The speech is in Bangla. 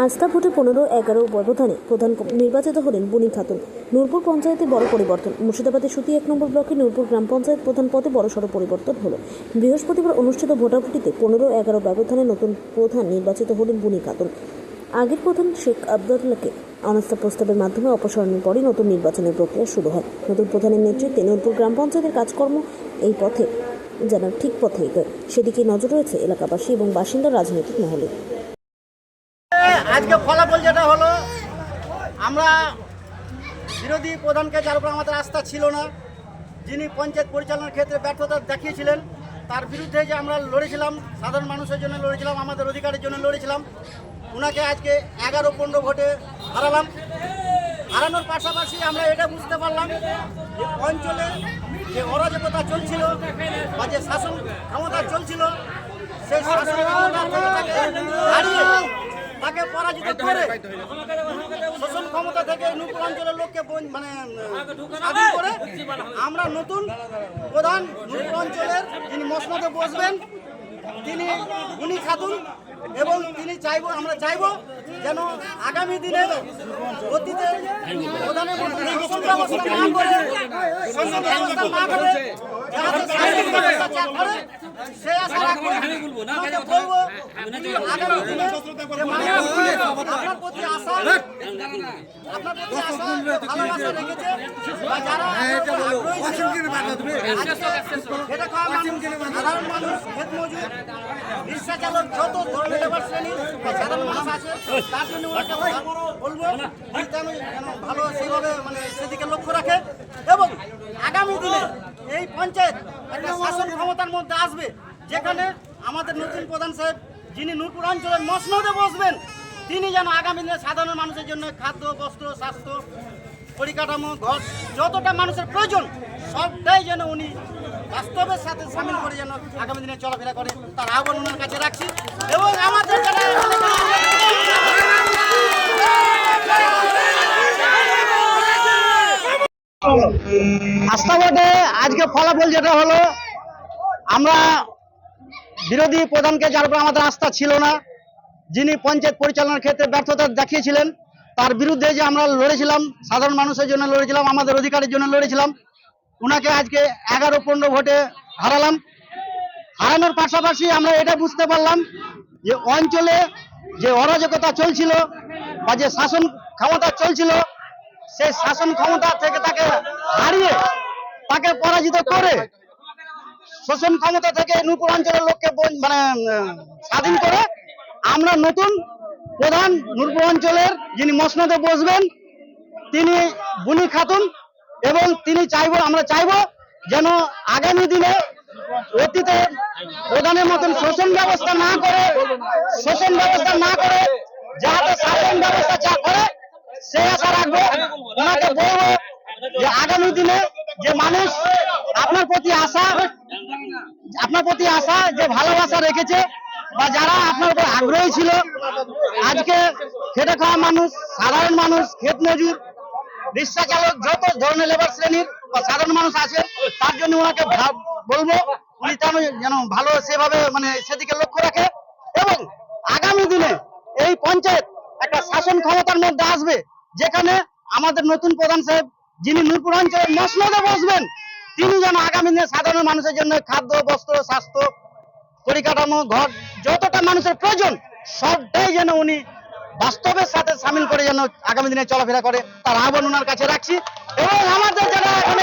আস্থা ভোটে 15-11 ব্যবধানে প্রধান নির্বাচিত হলেন বুনি খাতুন। নূরপুর পঞ্চায়েতে বড় পরিবর্তন। মুর্শিদাবাদের সুতি 1 নম্বর ব্লকে নূরপুর গ্রাম পঞ্চায়েত প্রধান পদে বড়সড় পরিবর্তন হলো। বৃহস্পতিবার অনুষ্ঠিত ভোটাভুটিতে 15-11 ব্যবধানে নতুন প্রধান নির্বাচিত হলেন বুনি খাতুন। আগের প্রধান শেখ আবদুল্লাহকে অনাস্থা প্রস্তাবের মাধ্যমে অপসারণের পরই নতুন নির্বাচনের প্রক্রিয়া শুরু হয়। নতুন প্রধানের নেতৃত্বে নূরপুর গ্রাম পঞ্চায়েতের কাজকর্ম এই পথে যেন ঠিক পথে এগোয়, সেদিকে নজর রয়েছে এলাকাবাসী এবং বাসিন্দার রাজনৈতিক মহলে। আজকে ফলাফল যেটা হলো, আমরা বিরোধী প্রধানকে যার উপর আমাদের আস্থা ছিল না, যিনি পঞ্চায়েত পরিচালনার ক্ষেত্রে ব্যর্থতা দেখিয়েছিলেন, তার বিরুদ্ধে যে আমরা লড়েছিলাম, সাধারণ মানুষের জন্য লড়েছিলাম, আমাদের অধিকারের জন্য লড়েছিলাম, ওনাকে আজকে 11-15 ভোটে হারালাম। হারানোর পাশাপাশি আমরা এটা বুঝতে পারলাম যে অঞ্চলে যে অরাজকতা চলছিল বা যে শাসন ক্ষমতা চলছিল, সেই শাসন ক্ষমতা থেকে তাকে হারিয়ে তাকে পরাজিত করে শোষণ ক্ষমতা থেকে নূরপুর অঞ্চলের লোককে স্বাধীন করে আমরা নতুন প্রধান নূরপুর অঞ্চলের যিনি মসনদে বসবেন তিনি বুনি খাতুন, এবং তিনি আমরা চাইব যেন আগামী দিনে অতীতে প্রধানের মধ্যে শোষণ ব্যবস্থা না করে সে আশা রাখবো। বলবো আগামী দিনে আপনার প্রতি আশা ভালোবাসা রেখেছে বা যারা সাধারণ মানুষ, ক্ষেত মজুর, রিক্সা চালক, যত ধরনের লেবার শ্রেণীর বা সাধারণ মানুষ আছে, তার জন্য বলবো যেন ভালো সেইভাবে সেদিকে লক্ষ্য রাখে এবং আগামী দিনে এই পঞ্চায়েত একটা শাসন ক্ষমতার মধ্যে আসবে, যেখানে আমাদের নতুন প্রধান সাহেব যিনি নূরপুর অঞ্চলের মসনদে বসবেন, তিনি যেন আগামী দিনে সাধারণ মানুষের জন্য খাদ্য, বস্ত্র, স্বাস্থ্য, পরিকাঠামো, ঘর, যতটা মানুষের প্রয়োজন সবটাই যেন উনি বাস্তবের সাথে সামিল করে যেন আগামী দিনে চলাফেরা করে, তার আহ্বান ওনার কাছে রাখছি। এবং আমাদের আস্থা ভোটে আজকে ফলাফল যেটা হলো, আমরা বিরোধী প্রধানকে যার উপর আমাদের আস্থা ছিল না, যিনি পঞ্চায়েত পরিচালনার ক্ষেত্রে ব্যর্থতা দেখিয়েছিলেন, তার বিরুদ্ধে যে আমরা লড়েছিলাম, সাধারণ মানুষের জন্য লড়েছিলাম, আমাদের অধিকারের জন্য লড়েছিলাম, ওনাকে আজকে 11-15 ভোটে হারালাম। হারানোর পাশাপাশি আমরা এটা বুঝতে পারলাম যে অঞ্চলে যে অরাজকতা চলছিল বা যে শাসন ক্ষমতা চলছিল, সেই শাসন ক্ষমতা থেকে তাকে হারিয়ে তাকে পরাজিত করে শোষণ ক্ষমতা থেকে নূরপুর অঞ্চলের লোককে স্বাধীন করে আমরা নতুন প্রধান নূরপুর অঞ্চলের যিনি মসনদে বসবেন তিনি বুনি খাতুন, এবং তিনি আমরা চাইব যেন আগামী দিনে অতীতে প্রধানের মতন শোষণ ব্যবস্থা না করে যাতে শাসন ব্যবস্থা যা করে সে আশা রাখবো। ওনাকে বলবো যে আগামী দিনে যে মানুষ আপনার প্রতি আশা যে ভালোবাসা রেখেছে বা যারা আপনার উপর আগ্রহী ছিল, আজকে খেটে খাওয়া মানুষ, সাধারণ মানুষ, ক্ষেত মজুর, রিক্সা চালক, যত ধরনের লেবার শ্রেণীর বা সাধারণ মানুষ আছে, তার জন্য ওনাকে বলবো উনি যেন ভালো সেভাবে সেদিকে লক্ষ্য রাখে এবং আগামী দিনে এই পঞ্চায়েত একটা শাসন ক্ষমতার মধ্যে আসবে, যেখানে আমাদের নতুন প্রধান সাহেব যিনি নূরপুর অঞ্চলের মসনদে বসবেন, তিনি যেন আগামী দিনে সাধারণ মানুষের জন্য খাদ্য, বস্ত্র, স্বাস্থ্য, পরিকাঠামো, ঘর, যতটা মানুষের প্রয়োজন সবটাই যেন উনি বাস্তবের সাথে সামিল করে যেন আগামী দিনে চলাফেরা করে, তার আহ্বান ওনার কাছে রাখছি। এবং আমাদের যারা এখানে